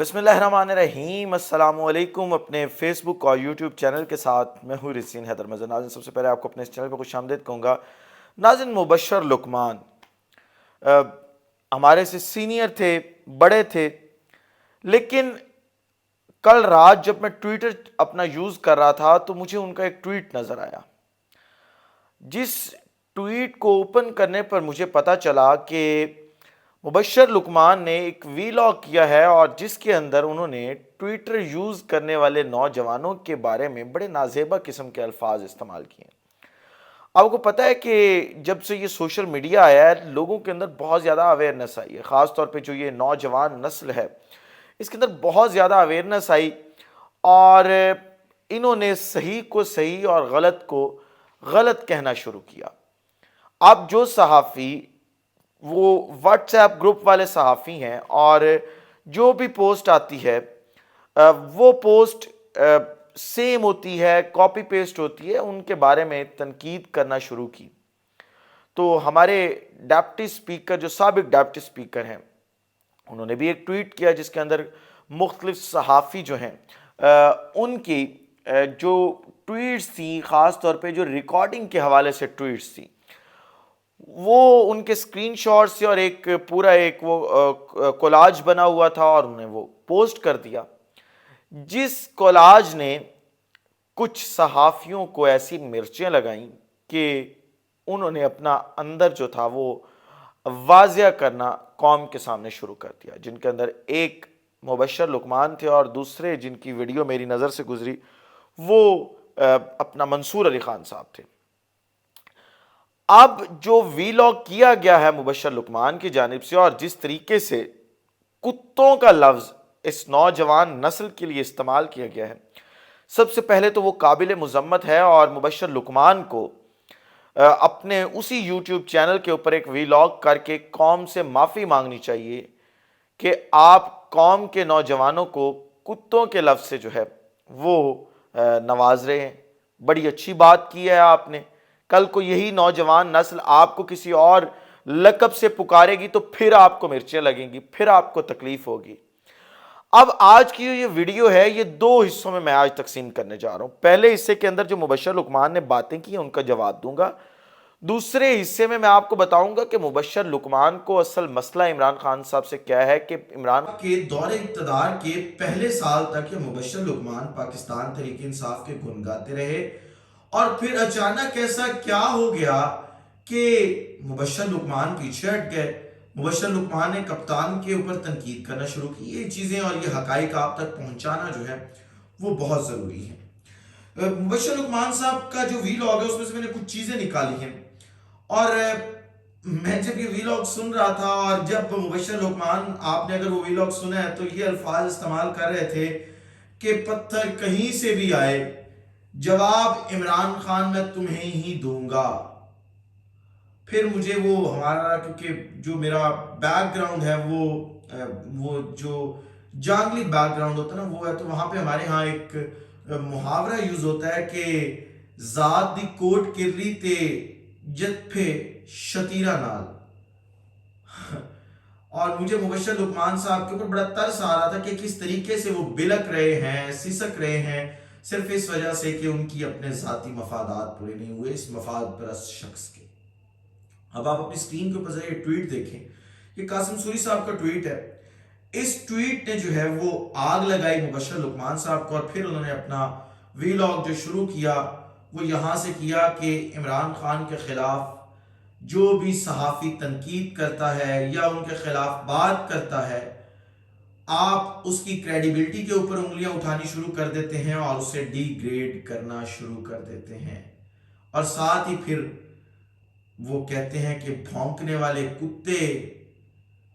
بسم اللہ الرحمن الرحیم۔ السلام علیکم۔ اپنے فیس بک اور یوٹیوب چینل کے ساتھ میں ہوں رسین حیدر مزن۔ ناظرین، سب سے پہلے آپ کو اپنے اس چینل پہ خوش آمدید کہوں گا۔ ناظرین، مبشر لقمان ہمارے سے سینئر تھے، بڑے تھے، لیکن کل رات جب میں ٹویٹر اپنا یوز کر رہا تھا تو مجھے ان کا ایک ٹویٹ نظر آیا، جس ٹویٹ کو اوپن کرنے پر مجھے پتا چلا کہ مبشر لقمان نے ایک وی لاگ کیا ہے، اور جس کے اندر انہوں نے ٹویٹر یوز کرنے والے نوجوانوں کے بارے میں بڑے نازیبا قسم کے الفاظ استعمال کیے ہیں۔ آپ کو پتہ ہے کہ جب سے یہ سوشل میڈیا آیا ہے، لوگوں کے اندر بہت زیادہ اویئرنیس آئی ہے، خاص طور پہ جو یہ نوجوان نسل ہے اس کے اندر بہت زیادہ اویئرنیس آئی، اور انہوں نے صحیح کو صحیح اور غلط کو غلط کہنا شروع کیا۔ اب جو صحافی وہ واٹس ایپ گروپ والے صحافی ہیں، اور جو بھی پوسٹ آتی ہے وہ پوسٹ سیم ہوتی ہے، کاپی پیسٹ ہوتی ہے، ان کے بارے میں تنقید کرنا شروع کی۔ تو ہمارے ڈپٹی سپیکر، جو سابق ڈپٹی سپیکر ہیں، انہوں نے بھی ایک ٹویٹ کیا جس کے اندر مختلف صحافی جو ہیں ان کی جو ٹویٹس تھیں، خاص طور پہ جو ریکارڈنگ کے حوالے سے ٹویٹس تھیں، وہ ان کے سکرین شاٹس سے اور ایک پورا ایک وہ کولاج بنا ہوا تھا، اور انہوں نے وہ پوسٹ کر دیا، جس کولاج نے کچھ صحافیوں کو ایسی مرچیں لگائیں کہ انہوں نے اپنا اندر جو تھا وہ واضح کرنا قوم کے سامنے شروع کر دیا، جن کے اندر ایک مبشر لقمان تھے اور دوسرے جن کی ویڈیو میری نظر سے گزری وہ اپنا منصور علی خان صاحب تھے۔ اب جو وی لاگ کیا گیا ہے مبشر لقمان کی جانب سے، اور جس طریقے سے کتوں کا لفظ اس نوجوان نسل کے لیے استعمال کیا گیا ہے، سب سے پہلے تو وہ قابل مذمت ہے، اور مبشر لقمان کو اپنے اسی یوٹیوب چینل کے اوپر ایک وی لاگ کر کے قوم سے معافی مانگنی چاہیے کہ آپ قوم کے نوجوانوں کو کتوں کے لفظ سے جو ہے وہ نواز رہے ہیں۔ بڑی اچھی بات کی ہے آپ نے۔ کل کو یہی نوجوان نسل آپ کو کسی اور لقب سے پکارے گی تو پھر آپ کو مرچیں لگیں گی، پھر آپ کو تکلیف ہوگی۔ اب آج کی یہ ویڈیو ہے، یہ دو حصوں میں آج تقسیم کرنے جا رہا ہوں۔ پہلے حصے کے اندر جو مبشر لقمان نے باتیں کی ان کا جواب دوں گا۔ دوسرے حصے میں آپ کو بتاؤں گا کہ مبشر لقمان کو اصل مسئلہ عمران خان صاحب سے کیا ہے، کہ عمران کے دور اقتدار کے پہلے سال تک یہ مبشر لقمان پاکستان تحریک انصاف کے گن گاتے رہے، اور پھر اچانک ایسا کیا ہو گیا کہ مبشر لقمان پیچھے ہٹ گئے۔ مبشر لقمان نے کپتان کے اوپر تنقید کرنا شروع کی۔ یہ چیزیں اور یہ حقائق آپ تک پہنچانا جو ہے وہ بہت ضروری ہے۔ مبشر لقمان صاحب کا جو وی لاگ ہے اس میں سے میں نے کچھ چیزیں نکالی ہیں، اور میں جب یہ وی لاگ سن رہا تھا، اور جب مبشر لقمان، آپ نے اگر وہ وی لاگ سنا ہے تو یہ الفاظ استعمال کر رہے تھے کہ پتھر کہیں سے بھی آئے جواب عمران خان میں تمہیں ہی دوں گا۔ پھر مجھے وہ ہمارا، کیونکہ جو میرا بیک گراؤنڈ ہے وہ جو جانگلی بیک گراؤنڈ ہوتا ہے نا وہ ہے، تو وہاں پہ ہمارے ہاں ایک محاورہ یوز ہوتا ہے کہ ذات دی کوٹ کر رہی تے جت پہ شتیرہ نال۔ اور مجھے مبشر لقمان صاحب کے اوپر بڑا ترس آ رہا تھا کہ کس طریقے سے وہ بلک رہے ہیں، سسک رہے ہیں، صرف اس وجہ سے کہ ان کی اپنے ذاتی مفادات پورے نہیں ہوئے اس مفاد پرست شخص کے۔ اب آپ اپنی سکرین کے اوپر ذرا یہ ٹویٹ دیکھیں، یہ قاسم سوری صاحب کا ٹویٹ ہے۔ اس ٹویٹ نے جو ہے وہ آگ لگائی مبشر لقمان صاحب کو، اور پھر انہوں نے اپنا وی لاگ جو شروع کیا وہ یہاں سے کیا کہ عمران خان کے خلاف جو بھی صحافی تنقید کرتا ہے یا ان کے خلاف بات کرتا ہے، آپ اس کی کریڈیبلٹی کے اوپر انگلیاں اٹھانی شروع کر دیتے ہیں اور اسے ڈی گریڈ کرنا شروع کر دیتے ہیں، اور ساتھ ہی پھر وہ کہتے ہیں کہ بھونکنے والے کتے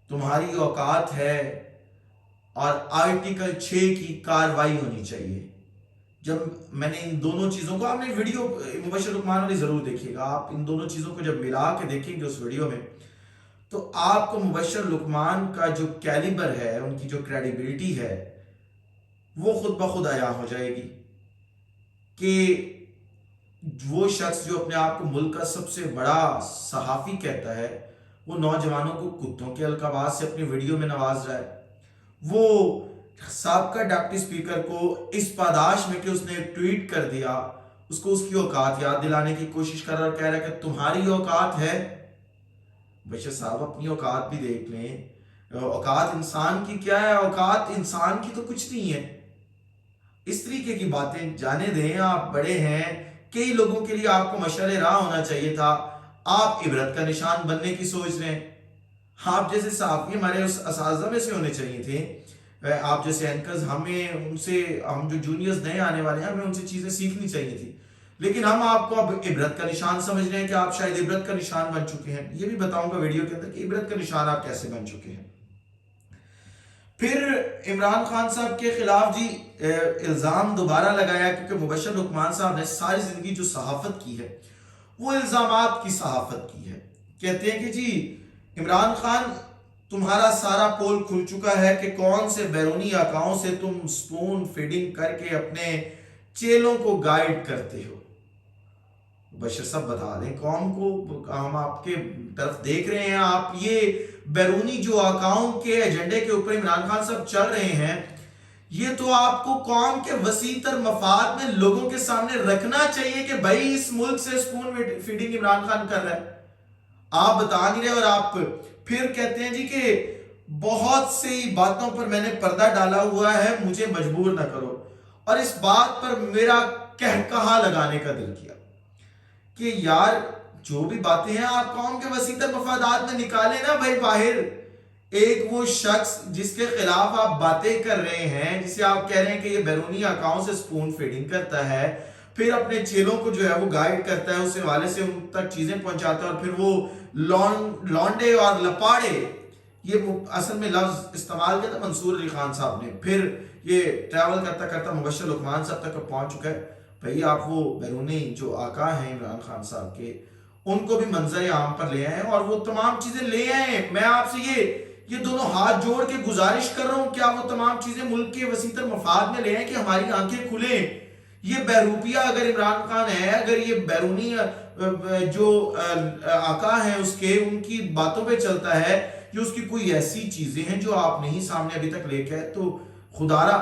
تمہاری اوقات ہے اور آرٹیکل 6 کی کاروائی ہونی چاہیے۔ جب میں نے ان دونوں چیزوں کو، آپ نے ویڈیو مبشر لقمان والی ضرور دیکھیے گا، آپ ان دونوں چیزوں کو جب ملا کے دیکھیں گے اس ویڈیو میں تو آپ کو مبشر لقمان کا جو کیلیبر ہے، ان کی جو کریڈیبلٹی ہے وہ خود بخود عیاں ہو جائے گی کہ وہ شخص جو اپنے آپ کو ملک کا سب سے بڑا صحافی کہتا ہے، وہ نوجوانوں کو کتوں کے القابات سے اپنی ویڈیو میں نواز رہا ہے۔ وہ سابقہ ڈپٹی اسپیکر کو اس پاداش میں کہ اس نے ایک ٹویٹ کر دیا، اس کو اس کی اوقات یاد دلانے کی کوشش کر رہا اور کہہ رہا ہے کہ تمہاری اوقات ہے۔ بشیر صاحب اپنی اوقات بھی دیکھ لیں، اوقات انسان کی کیا ہے؟ اوقات انسان کی تو کچھ نہیں ہے۔ اس طریقے کی باتیں جانے دیں، آپ بڑے ہیں، کئی لوگوں کے لیے آپ کو مشعل راہ ہونا چاہیے تھا، آپ عبرت کا نشان بننے کی سوچ رہے ہیں۔ آپ جیسے صحافی ہمارے اس اساتذہ میں سے ہونے چاہیے تھے، آپ جیسے اینکرز، ہمیں ان سے، ہم جو جونیئرز نئے آنے والے ہیں، ہمیں ان سے چیزیں سیکھنی چاہیے تھی، لیکن ہم آپ کو اب عبرت کا نشان سمجھ رہے ہیں کہ آپ شاید عبرت کا نشان بن چکے ہیں۔ یہ بھی بتاؤں گا ویڈیو کے اندر کہ عبرت کا نشان آپ کیسے بن چکے ہیں۔ پھر عمران خان صاحب کے خلاف جی الزام دوبارہ لگایا، کیونکہ مبشر لقمان صاحب نے ساری زندگی جو صحافت کی ہے وہ الزامات کی صحافت کی ہے۔ کہتے ہیں کہ جی عمران خان، تمہارا سارا پول کھل چکا ہے کہ کون سے بیرونی آقاؤں سے تم سپون فیڈنگ کر کے اپنے چیلوں کو گائیڈ کرتے ہو۔ بشر صاحب بتا دیں قوم کو، ہم آپ کے طرف دیکھ رہے ہیں، آپ یہ بیرونی جو آقاؤں کے ایجنڈے کے اوپر عمران خان صاحب چل رہے ہیں، یہ تو آپ کو قوم کے وسیع تر مفاد میں لوگوں کے سامنے رکھنا چاہیے کہ بھائی اس ملک سے سپون فیڈنگ عمران خان کر رہا ہے۔ آپ بتا نہیں رہے، اور آپ پھر کہتے ہیں جی کہ بہت سی باتوں پر میں نے پردہ ڈالا ہوا ہے، مجھے مجبور نہ کرو، اور اس بات پر میرا کہا لگانے کا دل کیا کہ یار جو بھی باتیں ہیں آپ قوم کے وسیع تر مفادات میں نکالیں نا بھائی باہر۔ ایک وہ شخص جس کے خلاف آپ باتیں کر رہے ہیں، جسے آپ کہہ رہے ہیں کہ یہ بیرونی آقاؤں سے سپون فیڈنگ کرتا ہے، پھر اپنے چیلوں کو جو ہے وہ گائیڈ کرتا ہے، اس حوالے سے ان تک چیزیں پہنچاتا ہے، اور پھر وہ لونڈے اور لپاڑے، یہ اصل میں لفظ استعمال کیا تھا منصور علی خان صاحب نے، پھر یہ ٹریول کرتا کرتا مبشر لقمان صاحب تک پہنچ چکا ہے۔ بھئی آپ وہ بیرونی جو آقا ہیں عمران خان صاحب کے، ان کو بھی منظر عام پر لے آئے اور وہ تمام چیزیں لے آئے۔ میں آپ سے یہ دونوں ہاتھ جوڑ کے گزارش کر رہا ہوں، کیا وہ تمام چیزیں ملک کے وسیع تر مفاد میں لے آئیں کہ ہماری آنکھیں کھلیں۔ یہ بہروپیہ اگر عمران خان ہے، اگر یہ بیرونی جو آقا ہیں اس کے، ان کی باتوں پہ چلتا ہے، جو اس کی کوئی ایسی چیزیں ہیں جو آپ نہیں سامنے ابھی تک لے کے آئے، تو خدا را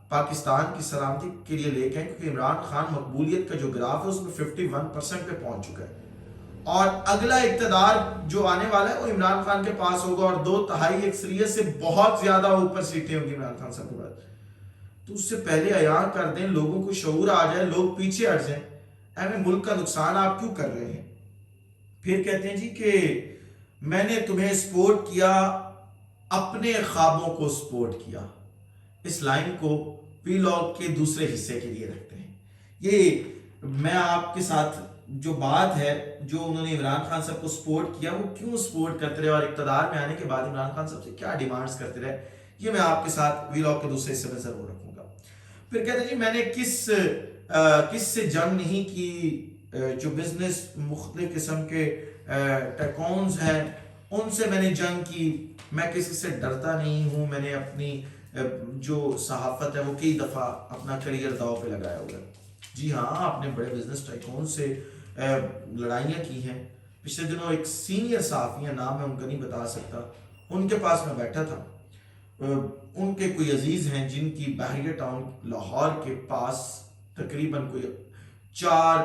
پاکستان کی سلامتی کے لیے لے کے آئیں، کیونکہ عمران خان مقبولیت کا جو گراف ہے اس میں 51% پہ پہنچ چکا ہے، اور اگلا اقتدار جو آنے والا ہے وہ عمران خان کے پاس ہوگا، اور 2/3 اکثریت سے بہت زیادہ اوپر سیٹیں ہوں گی عمران خان صاحب کے بعد۔ تو اس سے پہلے عیاں کر دیں، لوگوں کو شعور آ جائے، لوگ پیچھے ہٹ جائیں، اے ملک کا نقصان آپ کیوں کر رہے ہیں۔ پھر کہتے ہیں جی کہ میں نے تمہیں سپورٹ کیا، اپنے خوابوں کو سپورٹ کیا۔ اس لائن کو وی لاگ کے دوسرے حصے کے لیے رکھتے ہیں۔ یہ میں آپ کے ساتھ جو بات ہے، جو انہوں نے عمران خان صاحب کو سپورٹ کیا، وہ کیوں سپورٹ کرتے رہے، اور اقتدار میں آنے کے بعد عمران خان صاحب سے کیا ڈیمانڈز کرتے رہے، یہ میں آپ کے ساتھ وی لاگ کے دوسرے حصے میں ضرور رکھوں گا۔ پھر کہتے ہیں جی میں نے کس سے جنگ نہیں کی، جو بزنس مختلف قسم کے ٹیکونز ہیں ان سے میں نے جنگ کی، میں کسی سے ڈرتا نہیں ہوں، میں نے اپنی جو صحافت ہے وہ کئی دفعہ اپنا کریئر داؤ پہ لگایا ہوا ہے۔ جی ہاں، آپ نے بڑے بزنس ٹائکون سے لڑائیاں کی ہیں۔ پچھلے دنوں ایک سینئر صحافی ہیں، نام میں ان کا نہیں بتا سکتا، ان کے پاس میں بیٹھا تھا، ان کے کوئی عزیز ہیں جن کی بحریہ ٹاؤن لاہور کے پاس تقریباً کوئی 4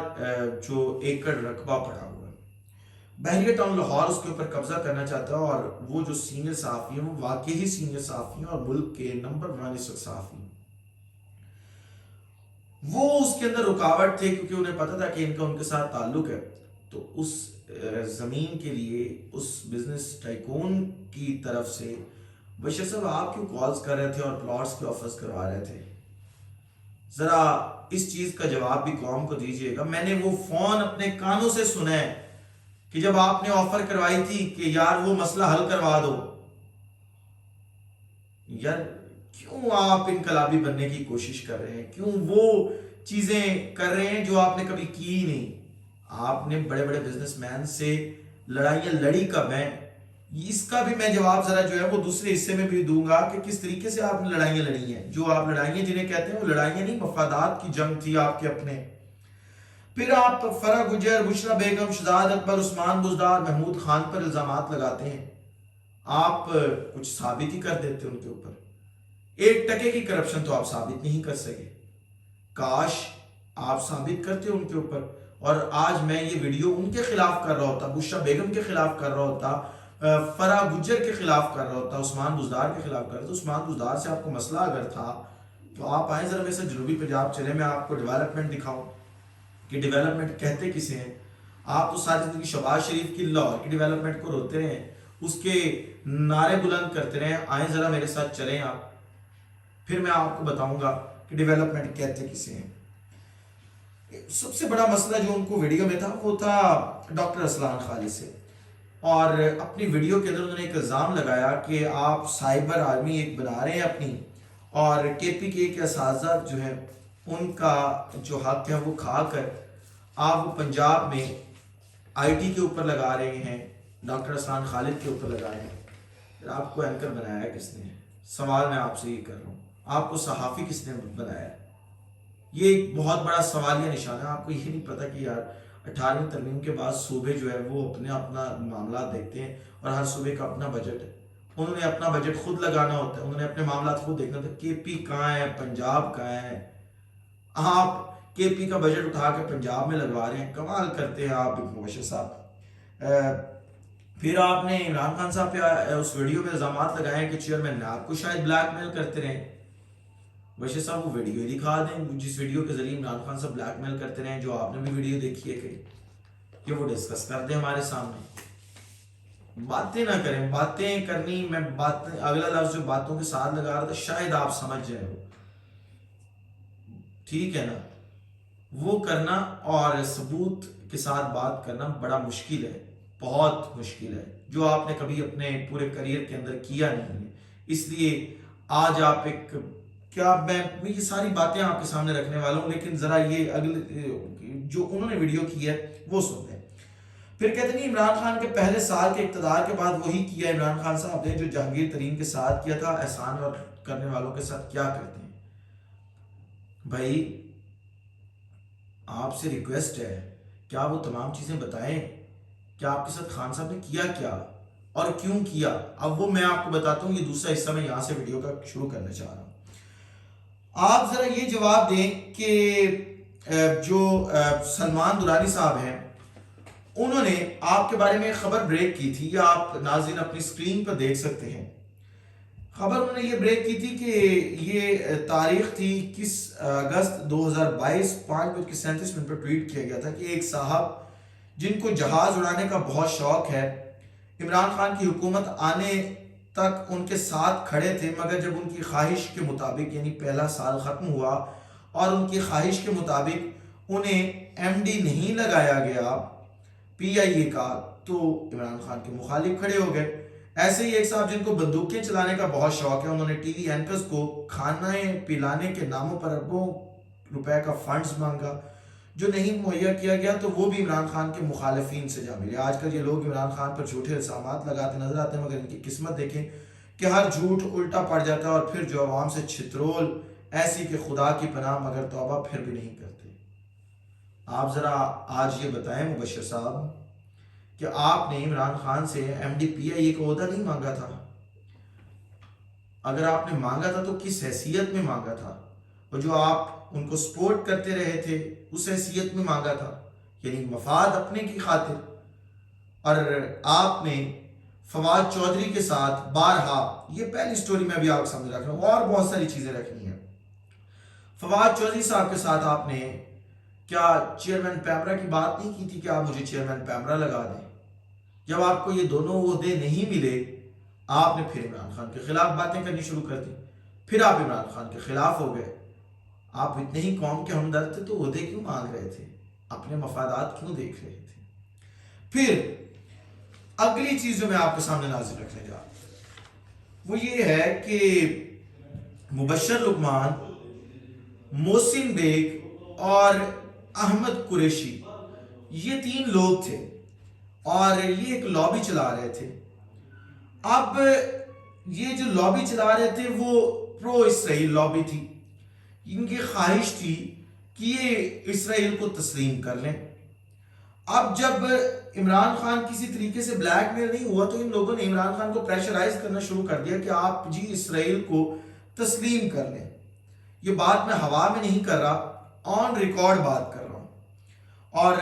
جو ایکڑ رقبہ پڑا ہوا ہے، بحریہ ٹاؤن لاہور اس کے اوپر قبضہ کرنا چاہتا ہے، اور وہ جو سینئر صحافی ہیں وہ واقعی سینئر صحافی ہیں اور ملک کے نمبر 1 اس وقت صحافی ہیں، وہ اس کے اندر رکاوٹ تھے، کیونکہ انہیں پتا تھا کہ ان کے ساتھ تعلق ہے، تو اس زمین کے لیے اس بزنس ٹائکون کی طرف سے بشیر صاحب آپ کیوں کالز کر رہے تھے اور پلاٹس کے آفرز کروا رہے تھے، ذرا اس چیز کا جواب بھی قوم کو دیجئے گا۔ میں نے وہ فون اپنے کانوں سے سنا ہے کہ جب آپ نے آفر کروائی تھی کہ یار وہ مسئلہ حل کروا دو، یار کیوں آپ انقلابی بننے کی کوشش کر رہے ہیں، کیوں وہ چیزیں کر رہے ہیں جو آپ نے کبھی کی ہی نہیں۔ آپ نے بڑے بڑے بزنس مین سے لڑائیاں لڑی کب ہیں، اس کا بھی میں جواب ذرا جو ہے وہ دوسرے حصے میں بھی دوں گا کہ کس طریقے سے آپ نے لڑائیاں لڑی ہیں۔ جو آپ لڑائیاں جنہیں کہتے ہیں وہ لڑائیاں نہیں، مفادات کی جنگ تھی آپ کے اپنے۔ پھر آپ فرح گجر، بشرا بیگم، شہزاد اکبر، عثمان بزدار، محمود خان پر الزامات لگاتے ہیں، آپ کچھ ثابت ہی کر دیتے ان کے اوپر۔ ایک ٹکے کی کرپشن تو آپ ثابت نہیں کر سکے. کاش آپ ثابت کرتے ان کے اوپر. اور آج میں یہ ویڈیو ان کے خلاف کر رہا ہوتا, بشرا بیگم کے خلاف کر رہا ہوتا, فرح گجر کے خلاف کر رہا ہوتا, عثمان بزدار کے خلاف کر رہا ہوتا. عثمان بزدار سے آپ کو مسئلہ اگر تھا تو آپ آئیں ذرا میرے سے جنوبی پنجاب چلیں, میں آپ کو ڈیولپمنٹ دکھاؤں کہ ڈیولپمنٹ کہتے کسے ہیں. آپ تو ساری زندگی شہباز شریف کی لاہور کی ڈیولپمنٹ کو روتے رہے, اس کے نعرے بلند کرتے رہے. آئیں ذرا میرے ساتھ چلیں آپ, پھر میں آپ کو بتاؤں گا کہ ڈیولپمنٹ کہتے کسے ہیں. سب سے بڑا مسئلہ جو ان کو ویڈیو میں تھا وہ تھا ڈاکٹر اسلان خالد سے, اور اپنی ویڈیو کے اندر انہوں نے ایک الزام لگایا کہ آپ سائبر آرمی ایک بنا رہے ہیں اپنی, اور کے پی کے اساتذہ جو ہیں ان کا جو حق ہے وہ کھا کر آپ وہ پنجاب میں آئی ٹی کے اوپر لگا رہے ہیں, ڈاکٹر اسلان خالد کے اوپر لگا رہے ہیں. پھر آپ کو اینکر بنایا ہے کس نے؟ سوال میں آپ سے یہ کر رہا ہوں, آپ کو صحافی کس نے بنایا ہے؟ یہ ایک بہت بڑا سوالیہ نشان ہے. آپ کو یہ نہیں پتا کہ یار 18ویں ترمیم کے بعد صوبے جو ہے وہ اپنا معاملات دیکھتے ہیں, اور ہر صوبے کا اپنا بجٹ ہے. انہوں نے اپنا بجٹ خود لگانا ہوتا ہے, انہوں نے اپنے معاملات خود دیکھنا ہوتا ہے. کے پی کہاں ہے, پنجاب کہاں ہے؟ آپ کے پی کا بجٹ اٹھا کے پنجاب میں لگوا رہے ہیں, کمال کرتے ہیں آپ مبشر صاحب. پھر آپ نے عمران خان صاحب پہ اس ویڈیو میں الزامات لگائے ہیں کہ چیئرمین نے آپ کو شاید بلیک میل کرتے رہے. بشیر صاحب وہ ویڈیو دکھا دیں جس ویڈیو کے ذریعے عمران خان صاحب بلیک میل کرتے رہے, جو آپ نے بھی ویڈیو دیکھی ہے کہ وہ ڈسکس کر دیں ہمارے سامنے. باتیں نہ کریں, باتیں کرنی, میں اگلا لفظ جو باتوں کے ساتھ لگا رہا تھا شاید آپ سمجھ جائیں, وہ ٹھیک ہے نا, وہ کرنا اور ثبوت کے ساتھ بات کرنا بڑا مشکل ہے, بہت مشکل ہے, جو آپ نے کبھی اپنے پورے کریئر کے اندر کیا نہیں ہے. اس لیے آج آپ ایک میں یہ ساری باتیں آپ کے سامنے رکھنے والا ہوں, لیکن ذرا یہ اگلے جو انہوں نے ویڈیو کی ہے وہ سن لیں. پھر کہتے ہیں عمران خان کے پہلے سال کے اقتدار کے بعد وہی کیا عمران خان صاحب نے جو جہانگیر ترین کے ساتھ کیا تھا, احسان اور کرنے والوں کے ساتھ کیا کرتے ہیں. بھائی آپ سے ریکویسٹ ہے کہ آپ وہ تمام چیزیں بتائیں کہ آپ کے ساتھ خان صاحب نے کیا کیا اور کیوں کیا. اب وہ میں آپ کو بتاتا ہوں, یہ دوسرا حصہ میں یہاں سے ویڈیو کا شروع کرنا چاہ رہا ہوں. آپ ذرا یہ جواب دیں کہ جو سلمان درانی صاحب ہیں انہوں نے آپ کے بارے میں خبر بریک کی تھی, یا آپ ناظرین اپنی سکرین پر دیکھ سکتے ہیں. خبر انہوں نے یہ بریک کی تھی کہ یہ تاریخ تھی 21 اگست 2022 5:37 پر ٹویٹ کیا گیا تھا کہ ایک صاحب جن کو جہاز اڑانے کا بہت شوق ہے, عمران خان کی حکومت آنے تک ان کے ساتھ کھڑے تھے, مگر جب ان کی خواہش کے مطابق یعنی پہلا سال ختم ہوا اور ان کی خواہش کے مطابق انہیں ایم ڈی نہیں لگایا گیا پی آئی اے کا, تو عمران خان کے مخالف کھڑے ہو گئے. ایسے ہی ایک صاحب جن کو بندوقیں چلانے کا بہت شوق ہے, انہوں نے ٹی وی اینکرز کو کھانے پلانے کے ناموں پر اربوں روپے کا فنڈز مانگا جو نہیں مہیا کیا گیا, تو وہ بھی عمران خان کے مخالفین سے جا ملے. آج کل یہ لوگ عمران خان پر جھوٹے الزامات لگاتے نظر آتے ہیں, مگر ان کی قسمت دیکھیں کہ ہر جھوٹ الٹا پڑ جاتا ہے, اور پھر جو عوام سے چھترول ایسی کہ خدا کی پناہ مگر توبہ پھر بھی نہیں کرتے. آپ ذرا آج یہ بتائیں مبشر صاحب کہ آپ نے عمران خان سے ایم ڈی پی آئی اے کا عہدہ نہیں مانگا تھا؟ اگر آپ نے مانگا تھا تو کس حیثیت میں مانگا تھا؟ اور جو آپ ان کو سپورٹ کرتے رہے تھے اس حیثیت میں مانگا تھا, یعنی مفاد اپنے کی خاطر. اور آپ نے فواد چودھری کے ساتھ بارہا, یہ پہلی سٹوری میں بھی آپ کے سامنے رکھ رہا ہوں, اور بہت ساری چیزیں رکھنی ہیں. فواد چودھری صاحب کے ساتھ آپ نے کیا چیئرمین پیمرا کی بات نہیں کی تھی کہ آپ مجھے چیئرمین پیمرا لگا دیں؟ جب آپ کو یہ دونوں عہدے نہیں ملے, آپ نے پھر عمران خان کے خلاف باتیں کرنی شروع کر دی, پھر آپ عمران خان کے خلاف ہو گئے. آپ اتنے ہی قوم کے ہمدرد تھے تو عہدے کیوں مانگ رہے تھے, اپنے مفادات کیوں دیکھ رہے تھے؟ پھر اگلی چیز جو میں آپ کے سامنے نازل رکھنے جا رہا ہوں وہ یہ ہے کہ مبشر لقمان, محسن بیگ اور احمد قریشی, یہ 3 لوگ تھے اور یہ ایک لابی چلا رہے تھے. اب یہ جو لابی چلا رہے تھے وہ پرو اسرائیل لابی تھی. ان کی خواہش تھی کہ یہ اسرائیل کو تسلیم کر لیں. اب جب عمران خان کسی طریقے سے بلیک میل نہیں ہوا تو ان لوگوں نے عمران خان کو پریشرائز کرنا شروع کر دیا کہ آپ جی اسرائیل کو تسلیم کر لیں. یہ بات میں ہوا میں نہیں کر رہا، آن ریکارڈ بات کر رہا ہوں. اور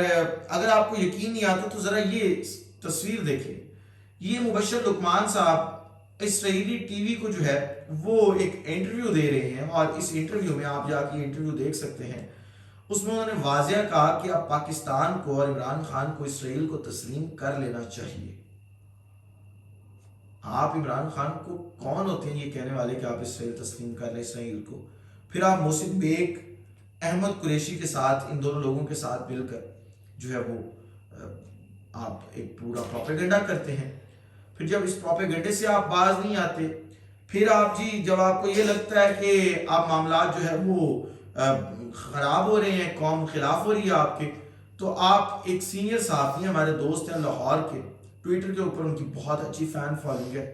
اگر آپ کو یقین نہیں آتا تو ذرا یہ تصویر دیکھیں. یہ مبشر لقمان صاحب اسرائیلی ٹی وی کو جو ہے وہ ایک انٹرویو دے رہے ہیں، اور اس انٹرویو میں آپ جا کے انٹرویو دیکھ سکتے ہیں. اس میں انہوں نے واضح کہا کہ اب پاکستان کو اور عمران خان کو اسرائیل کو تسلیم کر لینا چاہیے. آپ عمران خان کو کون ہوتے ہیں یہ کہنے والے کہ آپ اسرائیل تسلیم کر لیں اسرائیل کو؟ پھر آپ محسن بیگ، احمد قریشی کے ساتھ، ان دونوں لوگوں کے ساتھ مل کر جو ہے وہ آپ ایک پورا پروپیگنڈا کرتے ہیں. پھر جب اس پروپیگنڈے سے آپ باز نہیں آتے، پھر آپ جب آپ کو یہ لگتا ہے کہ آپ معاملات جو ہے وہ خراب ہو رہے ہیں، قوم خلاف ہو رہی ہے آپ کے، تو آپ ایک سینئر صحافی ہیں، ہمارے دوست ہیں لاہور کے، ٹویٹر کے اوپر ان کی بہت اچھی فین فالوئنگ ہے،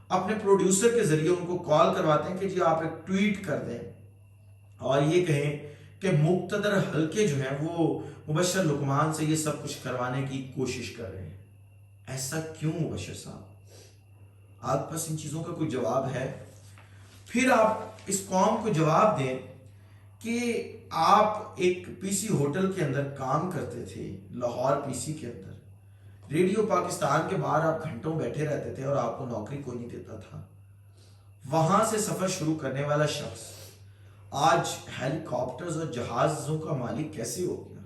اپنے پروڈیوسر کے ذریعے ان کو کال کرواتے ہیں کہ جی آپ ایک ٹویٹ کر دیں اور یہ کہیں کہ مقتدر حلقے جو ہیں وہ مبشر لقمان سے یہ سب کچھ کروانے کی کوشش کر رہے ہیں. ایسا کیوں مبشر صاحب؟ آپ پاس ان چیزوں کا کوئی جواب ہے؟ پھر آپ اس قوم کو جواب دیں کہ آپ ایک پی سی ہوٹل کے اندر کام کرتے تھے، لاہور پی سی کے اندر. ریڈیو پاکستان کے باہر آپ گھنٹوں بیٹھے رہتے تھے اور آپ کو نوکری کوئی نہیں دیتا تھا. وہاں سے سفر شروع کرنے والا شخص آج ہیلی کاپٹرز اور جہازوں کا مالک کیسے ہو گیا؟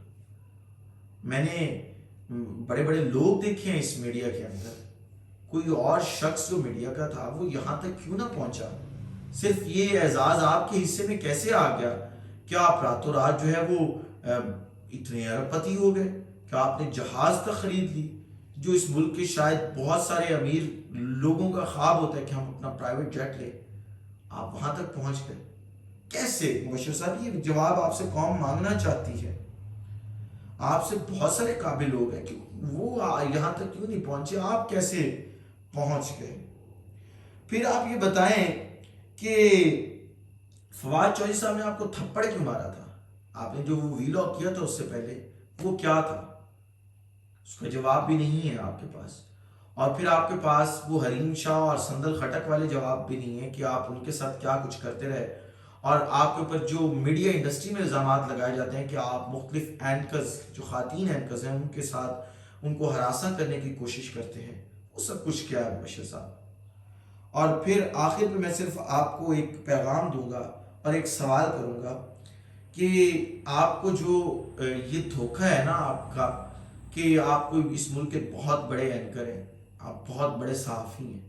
میں نے بڑے بڑے لوگ دیکھے ہیں اس میڈیا کے اندر. کوئی اور شخص جو میڈیا کا تھا وہ یہاں تک کیوں نہ پہنچا؟ صرف یہ اعزاز آپ کے حصے میں کیسے آ گیا کہ آپ راتوں رات جو ہے وہ اتنے ارب پتی ہو گئے کہ آپ نے جہاز تک خرید لی، جو اس ملک کے شاید بہت سارے امیر لوگوں کا خواب ہوتا ہے کہ ہم اپنا پرائیویٹ جیٹ لیں. آپ وہاں تک پہنچ گئے کیسے؟ مبشر صاحب یہ جواب آپ سے قوم مانگنا چاہتی ہے. آپ سے بہت سارے قابل لوگ ہیں کہ وہ یہاں تک کیوں نہیں پہنچے، آپ کیسے پہنچ گئے؟ پھر آپ یہ بتائیں کہ فواد چوہدری صاحب نے آپ کو تھپڑ کیوں مارا تھا؟ آپ نے جو وہ ویلاگ کیا تھا اس سے پہلے وہ کیا تھا؟ اس کا جواب بھی نہیں ہے آپ کے پاس. اور پھر آپ کے پاس وہ حریم شاہ اور سندل خٹک والے جواب بھی نہیں ہے کہ آپ ان کے ساتھ کیا کچھ کرتے رہے. اور آپ کے اوپر جو میڈیا انڈسٹری میں الزامات لگائے جاتے ہیں کہ آپ مختلف اینکرز، جو خواتین اینکرز ہیں، ان کے ساتھ ان کو ہراساں کرنے کی کوشش کرتے ہیں، وہ سب کچھ کیا ہے مبشر صاحب؟ اور پھر آخر پہ میں صرف آپ کو ایک پیغام دوں گا اور ایک سوال کروں گا کہ آپ کو جو یہ دھوکہ ہے نا آپ کا کہ آپ کو اس ملک کے بہت بڑے اینکر ہیں، آپ بہت بڑے صحافی ہیں،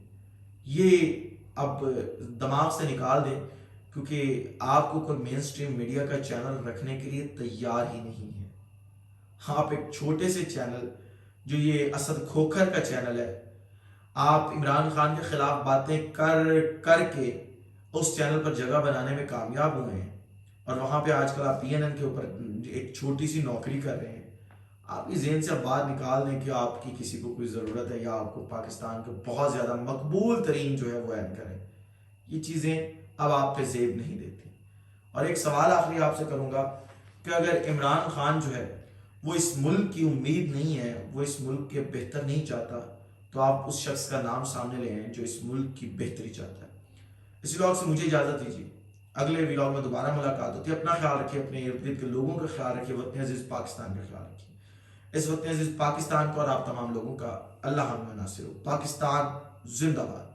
یہ اب دماغ سے نکال دیں، کیونکہ آپ کو کوئی مین سٹریم میڈیا کا چینل رکھنے کے لیے تیار ہی نہیں ہے. آپ ایک چھوٹے سے چینل جو یہ اسد کھوکھر کا چینل ہے، آپ عمران خان کے خلاف باتیں کر کے اس چینل پر جگہ بنانے میں کامیاب ہوئے ہیں، اور وہاں پہ آج کل آپ پی این این کے اوپر ایک چھوٹی سی نوکری کر رہے ہیں. آپ کی ذہن سے اب بات نکال دیں کہ آپ کی کسی کو کوئی ضرورت ہے یا آپ کو پاکستان کے بہت زیادہ مقبول ترین جو ہے وہ اینکر ہے. یہ چیزیں اب آپ پہ زیب نہیں دیتی. اور ایک سوال آخری آپ سے کروں گا کہ اگر عمران خان جو ہے وہ اس ملک کی امید نہیں ہے، وہ اس ملک کے بہتر نہیں چاہتا، تو آپ اس شخص کا نام سامنے لے آئیں جو اس ملک کی بہتری چاہتا ہے. اس ولاگ سے مجھے اجازت دیجیے، اگلے ولاگ میں دوبارہ ملاقات ہوتی ہے. اپنا خیال رکھیے، اپنے ارد گرد کے لوگوں کا خیال رکھیے، وطن عزیز پاکستان کا خیال رکھیے. اس وطن عزیز پاکستان کو اور آپ تمام لوگوں کا اللہ ہم میں ناصر ہو. پاکستان زندہ باد.